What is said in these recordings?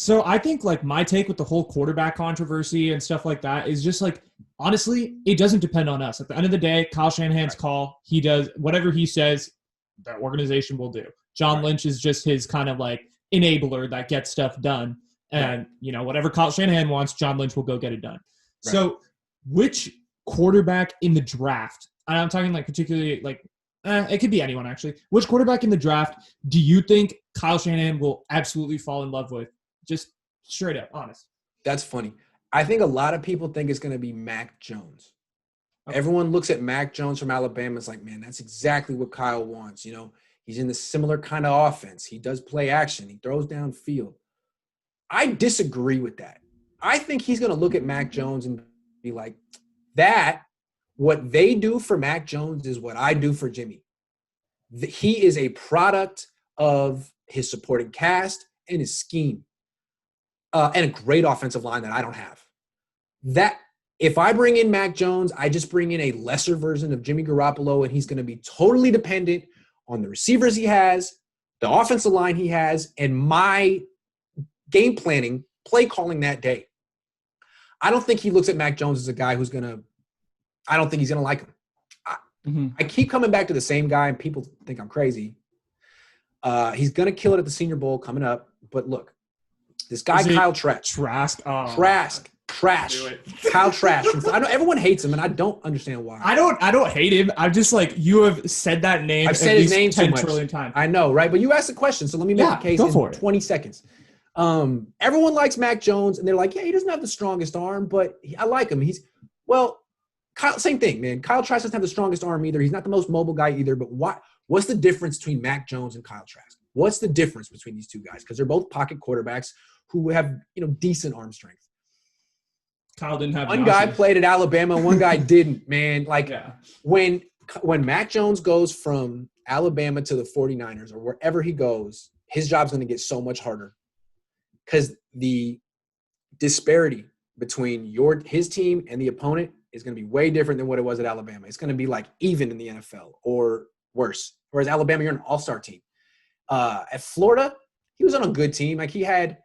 So I think like my take with the whole quarterback controversy and stuff like that is just like, honestly, it doesn't depend on us. At the end of the day, Kyle Shanahan's call. He does whatever he says, the organization will do. John Lynch is just his kind of like enabler that gets stuff done. And, whatever Kyle Shanahan wants, John Lynch will go get it done. Right. So which quarterback in the draft, and I'm talking like particularly like, it could be anyone actually. Which quarterback in the draft do you think Kyle Shanahan will absolutely fall in love with? Just straight up, honest. That's funny. I think a lot of people think it's going to be Mac Jones. Okay. Everyone looks at Mac Jones from Alabama. It's like, man, that's exactly what Kyle wants. He's in the similar kind of offense. He does play action. He throws downfield. I disagree with that. I think he's going to look at Mac Jones and be like, what they do for Mac Jones is what I do for Jimmy. He is a product of his supporting cast and his scheme. And a great offensive line that I don't have. That if I bring in Mac Jones, I just bring in a lesser version of Jimmy Garoppolo, and he's going to be totally dependent on the receivers he has, the offensive line he has, and my game planning, play calling that day. I don't think he looks at Mac Jones as a guy who's going to – I don't think he's going to like him. I keep coming back to the same guy, and people think I'm crazy. He's going to kill it at the Senior Bowl coming up. But look, this guy Kyle Trask. Trask. Oh. Trask. Trash. Kyle Trash. I know everyone hates him, and I don't understand why. I don't hate him. I'm just like, you have said that name. I've said his name 10 trillion times. I know, right? But you asked a question, so let me make a case in 20 seconds. Everyone likes Mac Jones, and they're like, yeah, he doesn't have the strongest arm, but I like him. Kyle, same thing, man. Kyle Trask doesn't have the strongest arm either. He's not the most mobile guy either. But what's the difference between Mac Jones and Kyle Trask? What's the difference between these two guys? Because they're both pocket quarterbacks who have decent arm strength. Kyle didn't have one guy played at Alabama, one guy didn't, man. When Mac Jones goes from Alabama to the 49ers or wherever he goes, his job's going to get so much harder because the disparity between his team and the opponent is going to be way different than what it was at Alabama. It's going to be like even in the NFL or worse. Whereas Alabama, you're an all-star team. At Florida, he was on a good team. Like he had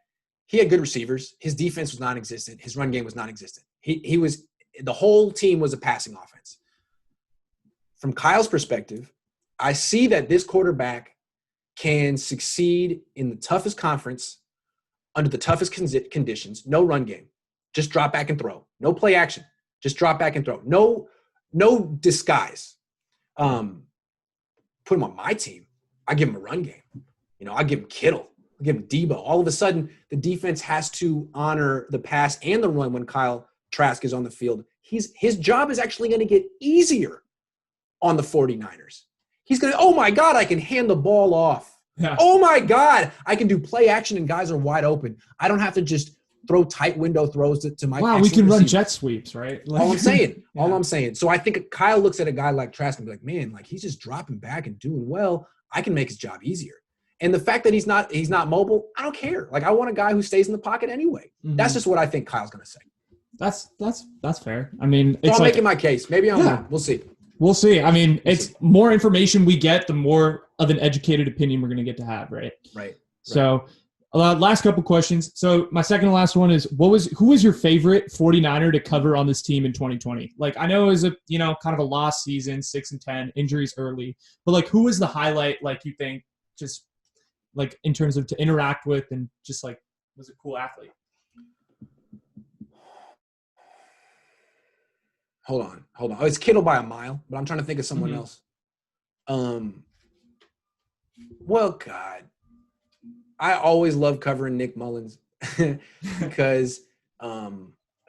good receivers. His defense was non-existent. His run game was non-existent. The whole team was a passing offense. From Kyle's perspective, I see that this quarterback can succeed in the toughest conference under the toughest conditions. No run game. Just drop back and throw. No play action. Just drop back and throw. No disguise. Put him on my team. I give him a run game. I give him Kittle. I give him Debo. All of a sudden, the defense has to honor the pass and the run when Kyle Trask is on the field. His job is actually going to get easier on the 49ers. He's going to, oh, my God, I can hand the ball off. Yeah. Oh, my God, I can do play action and guys are wide open. I don't have to just throw tight window throws to my Wow, we can run jet sweeps, right? All I'm saying. Yeah. All I'm saying. So I think Kyle looks at a guy like Trask and be like, man, like he's just dropping back and doing well. I can make his job easier. And the fact that he's not mobile, I don't care. Like I want a guy who stays in the pocket anyway. Mm-hmm. That's just what I think Kyle's going to say. That's fair. I mean, so I'm making my case. Maybe I'm wrong. We'll see. We'll see. I mean, it's more information we get, the more of an educated opinion we're going to get to have, right? Right. So, last couple questions. So, my second to last one is, who was your favorite 49er to cover on this team in 2020? Like, I know it was a, kind of a lost season, 6-10, injuries early, but like, who was the highlight? Like, you think just like in terms of to interact with and just like was a cool athlete? Hold on. Oh, it's Kittle by a mile, but I'm trying to think of someone else. Well, God, I always love covering Nick Mullins because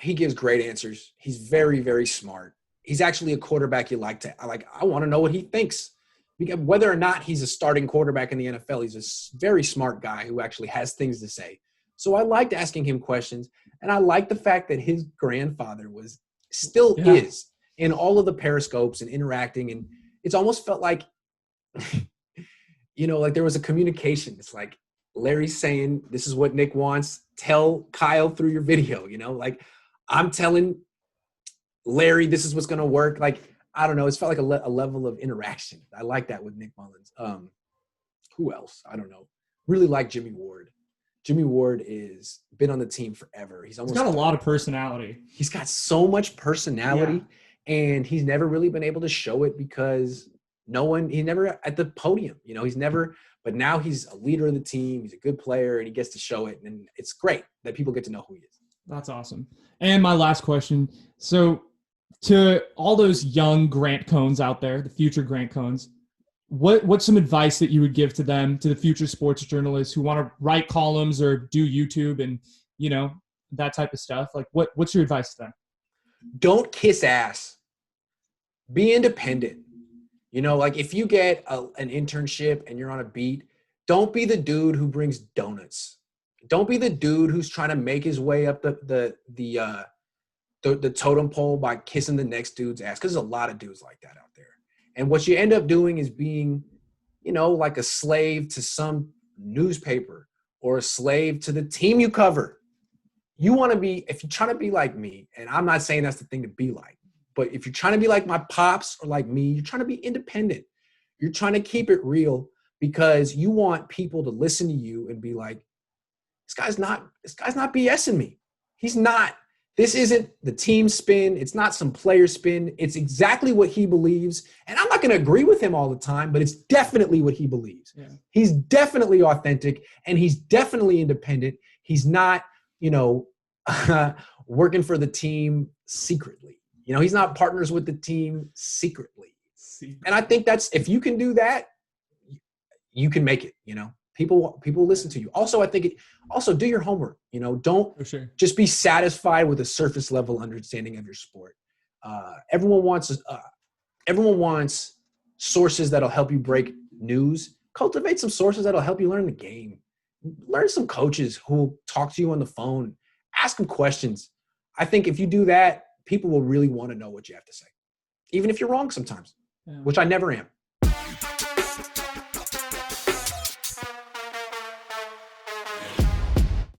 he gives great answers. He's very, very smart. He's actually a quarterback you like. I want to know what he thinks. Because whether or not he's a starting quarterback in the NFL, he's a very smart guy who actually has things to say. So I liked asking him questions, and I like the fact that his grandfather is in all of the periscopes and interacting, and it's almost felt like, like there was a communication. It's like Larry's saying, this is what Nick wants. Tell Kyle through your video, like I'm telling Larry, this is what's going to work. Like, I don't know. It's felt like a level of interaction. I like that with Nick Mullins. Who else? I don't know. Really like Jimmy Ward. Jimmy Ward is been on the team forever. He's got a lot of personality. He's got so much personality, and he's never really been able to show it because he's never at the podium. You know, he's never. But now he's a leader of the team. He's a good player, and he gets to show it. And it's great that people get to know who he is. That's awesome. And my last question. So to all those young Grant Cohns out there, the future Grant Cohns, what's some advice that you would give to them, to the future sports journalists who want to write columns or do YouTube and, you know, that type of stuff? Like, what's your advice to them? Don't kiss ass. Be independent. You know, like if you get an internship and you're on a beat, don't be the dude who brings donuts. Don't be the dude who's trying to make his way up the totem pole by kissing the next dude's ass. Because there's a lot of dudes like that out there. And what you end up doing is being, you know, like a slave to some newspaper or a slave to the team you cover. You want to be, if you're trying to be like me, and I'm not saying that's the thing to be like, but if you're trying to be like my pops or like me, you're trying to be independent. You're trying to keep it real because you want people to listen to you and be like, this guy's not BSing me. He's not. This isn't the team spin. It's not some player spin. It's exactly what he believes. And I'm not going to agree with him all the time, but it's definitely what he believes. Yeah. He's definitely authentic and he's definitely independent. He's not, you know, working for the team secretly. You know, he's not partners with the team secretly. And I think that's, if you can do that, you can make it, you know. People listen to you. Also, I think also do your homework. You know, don't just be satisfied with a surface level understanding of your sport. Everyone wants sources that'll help you break news. Cultivate some sources that'll help you learn the game. Learn some coaches who will talk to you on the phone. Ask them questions. I think if you do that, people will really want to know what you have to say, even if you're wrong sometimes, which I never am.